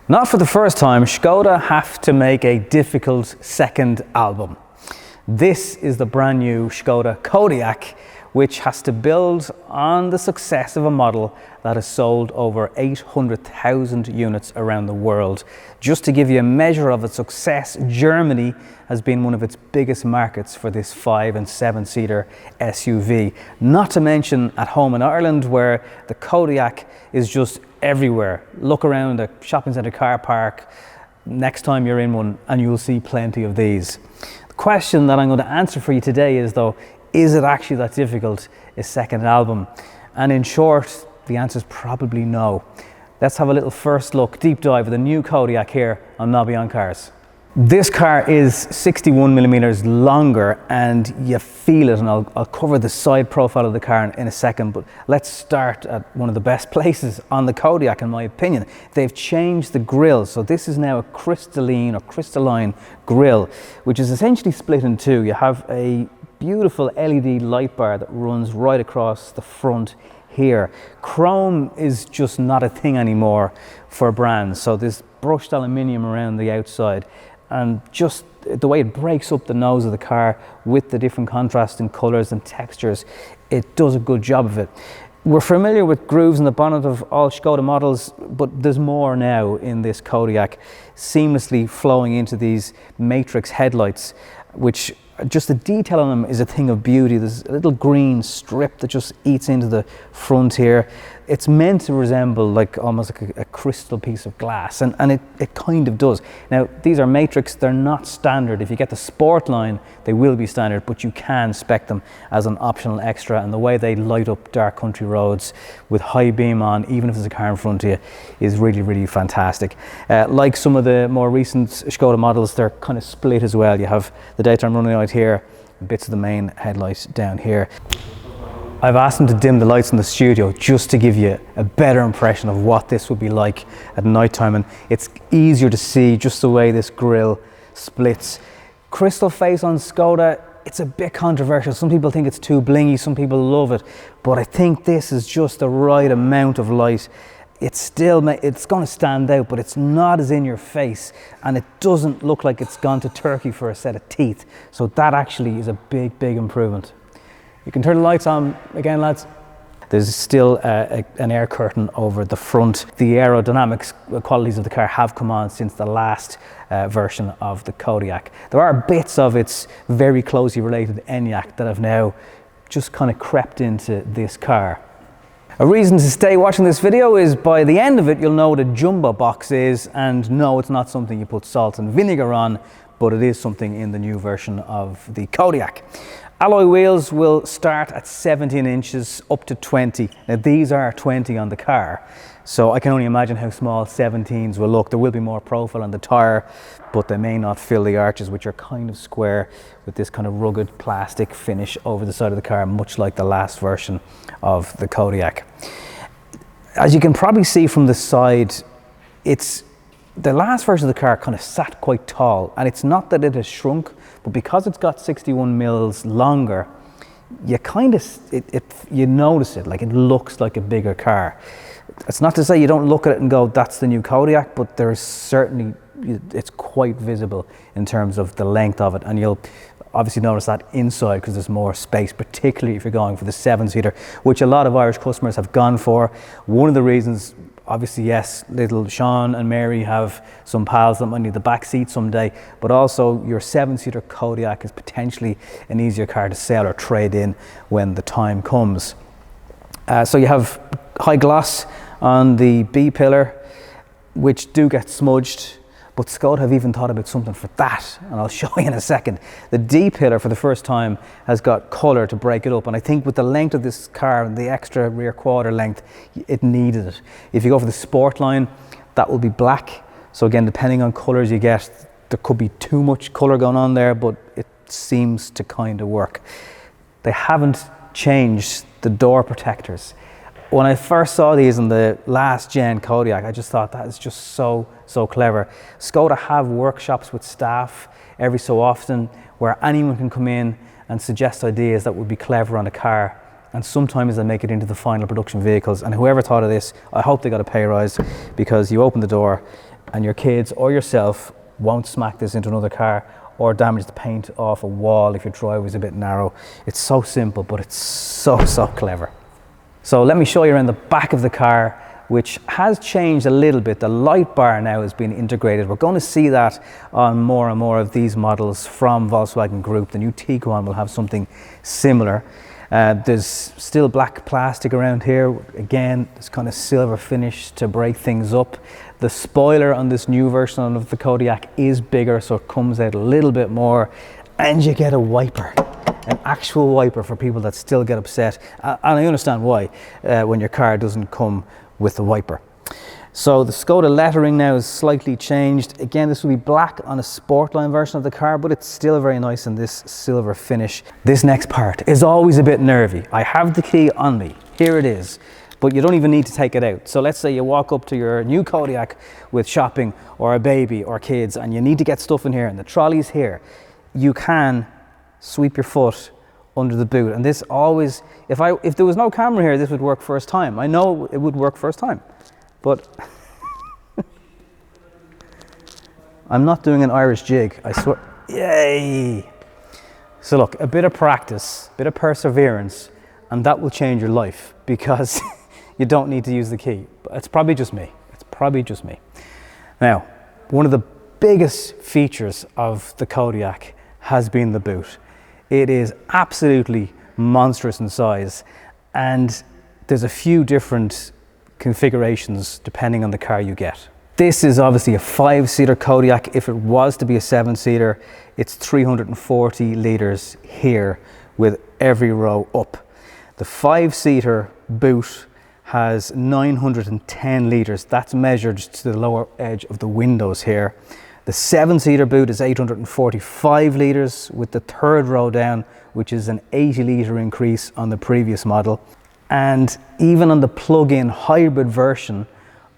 Not for the first time, Skoda have to make a difficult second album. This is the brand new Skoda Kodiaq, which has to build on the success of a model that has sold over 800,000 units around the world. Just to give you a measure of its success, Germany has been one of its biggest markets for this 5- and 7-seater SUV. Not to mention at home in Ireland, where the Kodiaq is just everywhere. Look around a shopping centre car park next time you're in one and you'll see plenty of these. The question that I'm going to answer for you today is though, is it actually that difficult, a second album? And in short, the answer is probably no. Let's have a little first look, deep dive of the new Kodiaq here on Nobby on Cars. This car is 61 millimeters longer and you feel it, and I'll cover the side profile of the car in a second, but let's start at one of the best places on the Kodiaq in my opinion. They've changed the grille, so this is now a crystalline grille, which is essentially split in two. You have a beautiful LED light bar that runs right across the front here. Chrome is just not a thing anymore for brands, so there's brushed aluminium around the outside, and just the way it breaks up the nose of the car with the different contrasting colors and textures, it does a good job of it. We're familiar with grooves in the bonnet of all Skoda models, but there's more now in this Kodiaq, seamlessly flowing into these matrix headlights, which just the detail on them is a thing of beauty. There's a little green strip that just eats into the front here. It's meant to resemble like almost like a crystal piece of glass, and it kind of does. Now, these are matrix, they're not standard. If you get the Sport line, they will be standard, but you can spec them as an optional extra, and the way they light up dark country roads with high beam on, even if there's a car in front of you, is really, really fantastic. Like some of the more recent Skoda models, they're kind of split as well. You have the daytime running light here, bits of the main headlight down here. I've asked them to dim the lights in the studio just to give you a better impression of what this would be like at night time, and it's easier to see just the way this grille splits. Crystal face on Skoda, it's a bit controversial. Some people think it's too blingy, some people love it, but I think this is just the right amount of light. It's going to stand out, but it's not as in your face, and it doesn't look like it's gone to Turkey for a set of teeth. So that actually is a big, big improvement. You can turn the lights on again, lads. There's still an air curtain over the front. The aerodynamics qualities of the car have come on since the last version of the Kodiaq. There are bits of its very closely related Enyaq that have now just kind of crept into this car. A reason to stay watching this video is by the end of it you'll know what a jumbo box is, and no, it's not something you put salt and vinegar on, but it is something in the new version of the Kodiaq. Alloy wheels will start at 17 inches up to 20. Now these are 20 on the car, so I can only imagine how small 17s will look. There will be more profile on the tyre, but they may not fill the arches, which are kind of square with this kind of rugged plastic finish over the side of the car, much like the last version of the Kodiaq. As you can probably see from the side, the last version of the car kind of sat quite tall, and it's not that it has shrunk, but because it's got 61 mils longer, you kind of, you notice it, like it looks like a bigger car. It's not to say you don't look at it and go, that's the new Kodiaq, but there's certainly, it's quite visible in terms of the length of it, and you'll obviously notice that inside because there's more space, particularly if you're going for the 7-seater, which a lot of Irish customers have gone for. One of the reasons, obviously, yes, little Sean and Mary have some pals that might need the back seat someday, but also your 7-seater Kodiaq is potentially an easier car to sell or trade in when the time comes. So you have high gloss on the B pillar, which do get smudged, but Skoda have even thought about something for that, and I'll show you in a second. The D pillar for the first time has got colour to break it up, and I think with the length of this car and the extra rear quarter length, it needed it. If you go for the Sport line, that will be black. So again, depending on colours you get, there could be too much colour going on there, but it seems to kind of work. They haven't changed the door protectors. When I first saw these in the last gen Kodiaq, I just thought that is just so clever. Skoda have workshops with staff every so often where anyone can come in and suggest ideas that would be clever on a car, and sometimes they make it into the final production vehicles. And whoever thought of this, I hope they got a pay rise, because you open the door and your kids or yourself won't smack this into another car or damage the paint off a wall if your driveway is a bit narrow. It's so simple, but it's so clever. So let me show you around the back of the car, which has changed a little bit. The light bar now has been integrated. We're going to see that on more and more of these models from Volkswagen Group. The new Tiguan will have something similar. There's still black plastic around here. Again, this kind of silver finish to break things up. The spoiler on this new version of the Kodiaq is bigger, so it comes out a little bit more, and you get a wiper, an actual wiper for people that still get upset. And I understand why, when your car doesn't come with the wiper. So the Skoda lettering now is slightly changed. Again, this will be black on a Sportline version of the car, but it's still very nice in this silver finish. This next part is always a bit nervy. I have the key on me. Here it is. But you don't even need to take it out. So let's say you walk up to your new Kodiaq with shopping or a baby or kids, and you need to get stuff in here and the trolley's here. You can sweep your foot under the boot. And this always, if there was no camera here, this would work first time. I know it would work first time, but I'm not doing an Irish jig, I swear. Yay! So look, a bit of practice, a bit of perseverance, and that will change your life, because you don't need to use the key. But it's probably just me. It's probably just me. Now, one of the biggest features of the Kodiaq has been the boot. It is absolutely monstrous in size, and there's a few different configurations depending on the car you get. This is obviously a 5-seater Kodiaq. If it was to be a 7-seater, it's 340 litres here with every row up. The 5-seater boot has 910 litres. That's measured to the lower edge of the windows here. The 7-seater boot is 845 litres with the third row down, which is an 80 litre increase on the previous model. And even on the plug-in hybrid version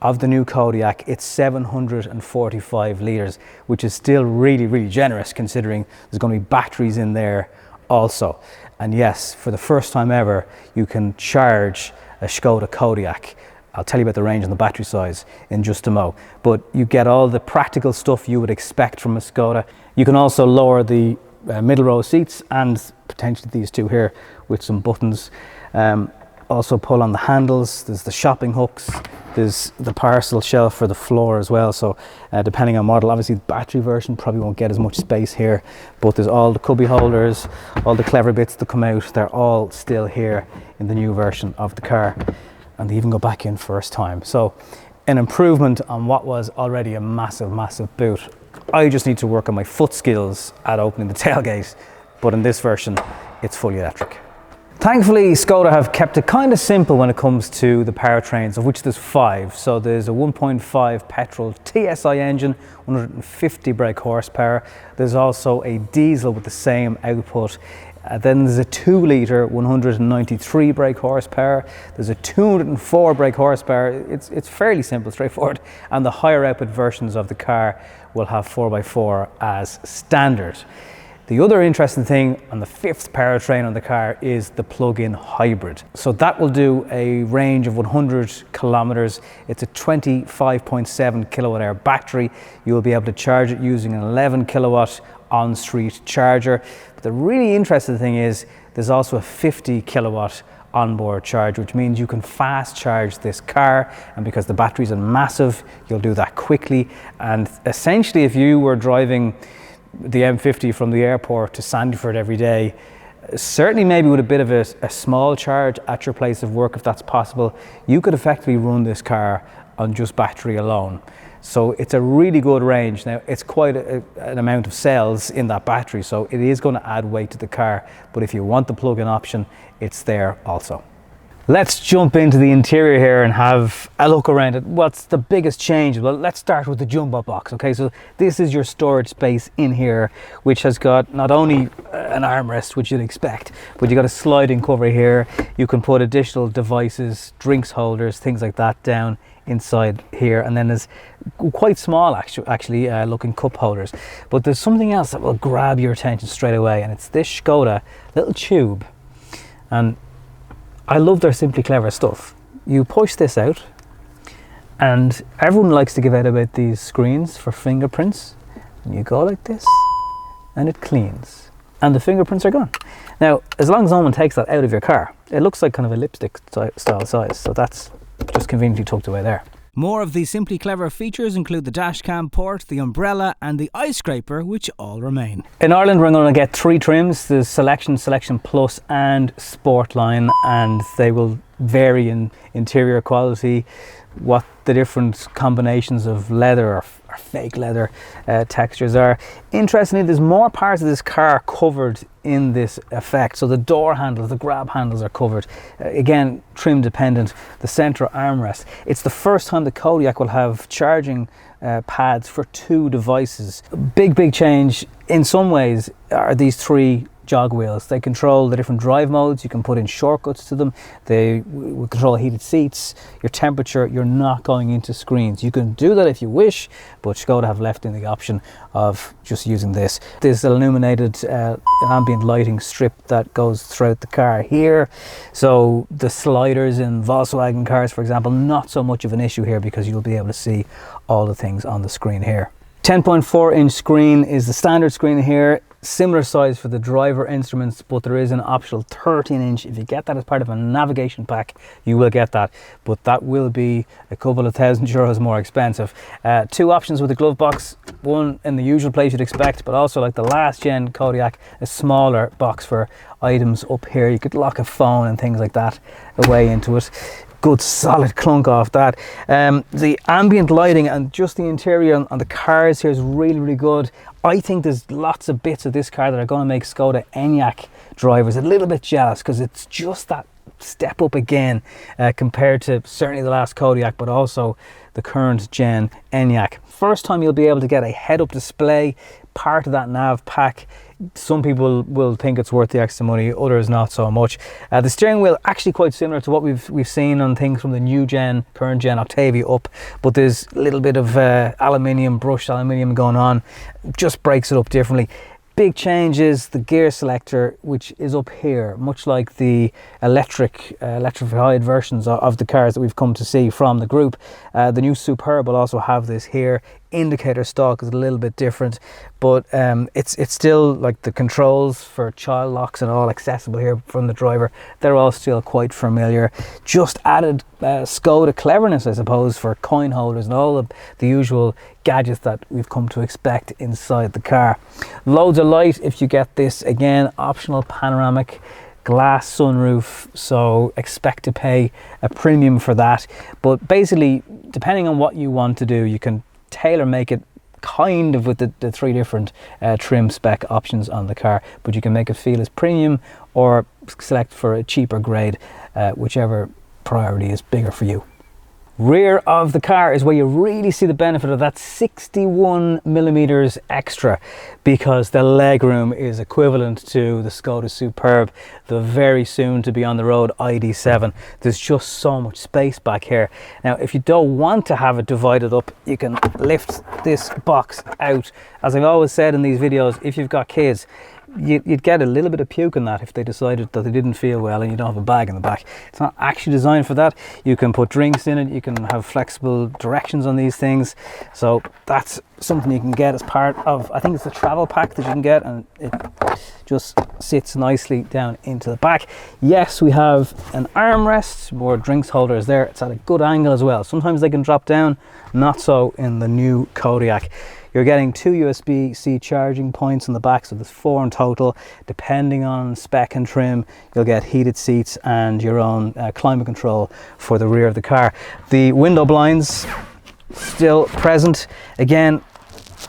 of the new Kodiaq, it's 745 litres, which is still really generous, considering there's going to be batteries in there also. And yes, for the first time ever, you can charge a Skoda Kodiaq. I'll tell you about the range and the battery size in just a mo. But you get all the practical stuff you would expect from a Skoda. You can also lower the middle row seats, and potentially these two here with some buttons. Also pull on the handles. There's the shopping hooks. There's the parcel shelf for the floor as well. So depending on model, obviously the battery version probably won't get as much space here, but there's all the cubby holders, all the clever bits that come out. They're all still here in the new version of the car. And they even go back in first time. So an improvement on what was already a massive boot. I just need to work on my foot skills at opening the tailgate, but in this version, it's fully electric. Thankfully, Skoda have kept it kind of simple when it comes to the powertrains, of which there's 5. So there's a 1.5 petrol TSI engine, 150 brake horsepower. There's also a diesel with the same output. Then there's a 2-litre 193 brake horsepower. There's a 204 brake horsepower. It's fairly simple, straightforward. And the higher output versions of the car will have 4x4 as standard. The other interesting thing on the 5th powertrain on the car is the plug-in hybrid. So that will do a range of 100 kilometers. It's a 25.7 kilowatt hour battery. You'll be able to charge it using an 11 kilowatt on-street charger. But the really interesting thing is there's also a 50 kilowatt onboard charge, which means you can fast charge this car, and because the batteries are massive, you'll do that quickly. And essentially, if you were driving the M50 from the airport to Sandyford every day, certainly maybe with a bit of a small charge at your place of work, if that's possible, you could effectively run this car on just battery alone. So it's a really good range. Now, it's quite an amount of cells in that battery, so it is going to add weight to the car, but if you want the plug-in option, it's there also. Let's jump into the interior here and have a look around it. What's the biggest change? Well, let's start with the jumbo box. Okay, so this is your storage space in here, which has got not only an armrest, which you'd expect, but you got a sliding cover here. You can put additional devices, drinks holders, things like that down inside here, and then there's quite small actually looking cup holders. But there's something else that will grab your attention straight away, and it's this Skoda little tube. And I love their Simply Clever stuff. You push this out And everyone likes to give out about these screens for fingerprints. And you go like this and it cleans and the fingerprints are gone. Now, as long as no one takes that out of your car, it looks like kind of a lipstick style size, so that's just conveniently tucked away there. More of these simply clever features include the dash cam port, the umbrella and the eye scraper, which all remain. In Ireland we're going to get 3 trims, the Selection, Selection Plus and Sportline, and they will vary in interior quality, what the different combinations of leather or fake leather textures are. Interestingly, there's more parts of this car covered in this effect. So the door handles, the grab handles are covered. Again, trim dependent. The centre armrest. It's the first time the Kodiaq will have charging pads for 2 devices. Big change in some ways are these 3 jog wheels. They control the different drive modes. You can put in shortcuts to them. They will control heated seats, your temperature. You're not going into screens. You can do that if you wish, but Skoda have left in the option of just using this. There's illuminated ambient lighting strip that goes throughout the car here. So the sliders in Volkswagen cars, for example, not so much of an issue here because you'll be able to see all the things on the screen here. 10.4-inch screen is the standard screen here. Similar size for the driver instruments, but there is an optional 13-inch. If you get that as part of a navigation pack, you will get that, but that will be a couple of €1,000 more expensive. 2 options with the glove box, one in the usual place you'd expect, but also like the last gen Kodiaq, a smaller box for items up here. You could lock a phone and things like that away into it. Good solid clunk off that. The ambient lighting and just the interior on the cars here is really good. I think there's lots of bits of this car that are going to make Skoda Enyaq drivers a little bit jealous, because it's just that step up again compared to certainly the last Kodiaq, but also the current gen Enyaq. First time you'll be able to get a head-up display, part of that nav pack. Some people will think it's worth the extra money, others not so much. The steering wheel actually quite similar to what we've seen on things from the new gen, current gen Octavia up, but there's a little bit of brushed aluminium going on, just breaks it up differently. Big change is the gear selector, which is up here, much like the electrified versions of the cars that we've come to see from the group. The new Superb will also have this here. Indicator stalk is a little bit different, but it's still like the controls for child locks and all accessible here from the driver. They're all still quite familiar. Just added Skoda cleverness, I suppose, for coin holders and all of the usual gadgets that we've come to expect inside the car. Loads of light if you get this. Again, optional panoramic glass sunroof, so expect to pay a premium for that. But basically, depending on what you want to do, you can tailor make it kind of with the 3 different trim spec options on the car, but you can make it feel as premium or select for a cheaper grade, whichever priority is bigger for you. Rear of the car is where you really see the benefit of that 61 millimeters extra, because the legroom is equivalent to the Skoda Superb, the very soon to be on the road ID7. There's just so much space back here. Now, if you don't want to have it divided up, you can lift this box out. As I've always said in these videos, if you've got kids, you'd get a little bit of puke in that if they decided that they didn't feel well and you don't have a bag in the back. It's not actually designed for that. You can put drinks in it, you can have flexible directions on these things, so that's something you can get as part of, I think it's the travel pack that you can get, and it just sits nicely down into the back. Yes, we have an armrest, more drinks holders there. It's at a good angle as well. Sometimes they can drop down, not so in the new Kodiaq. You're getting 2 USB-C charging points on the back, so there's 4 in total. Depending on spec and trim, you'll get heated seats and your own climate control for the rear of the car. The window blinds still present. Again,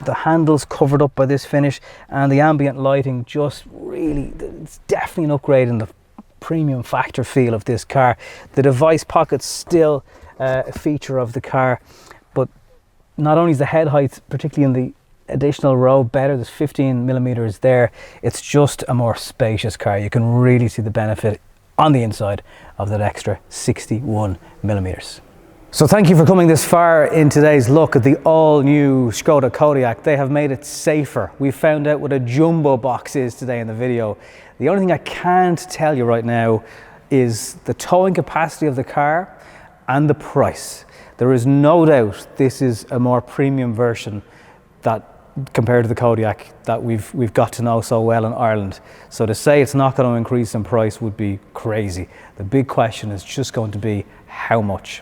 the handles covered up by this finish, and the ambient lighting just really, it's definitely an upgrade in the premium factor feel of this car. The device pocket's still a feature of the car, but not only is the head height, particularly in the additional row, better, there's 15 millimeters there. It's just a more spacious car. You can really see the benefit on the inside of that extra 61 millimeters. So thank you for coming this far in today's look at the all-new Skoda Kodiaq. They have made it safer. We found out what a jumbo box is today in the video. The only thing I can't tell you right now is the towing capacity of the car and the price. There is no doubt this is a more premium version that compared to the Kodiaq that we've got to know so well in Ireland. So to say it's not going to increase in price would be crazy. The big question is just going to be how much.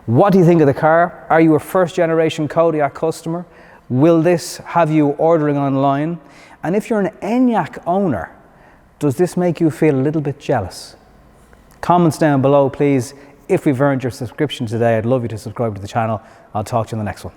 What do you think of the car? Are you a first generation Kodiaq customer? Will this have you ordering online? And if you're an Enyaq owner, does this make you feel a little bit jealous? Comments down below, please. If we've earned your subscription today, I'd love you to subscribe to the channel. I'll talk to you in the next one.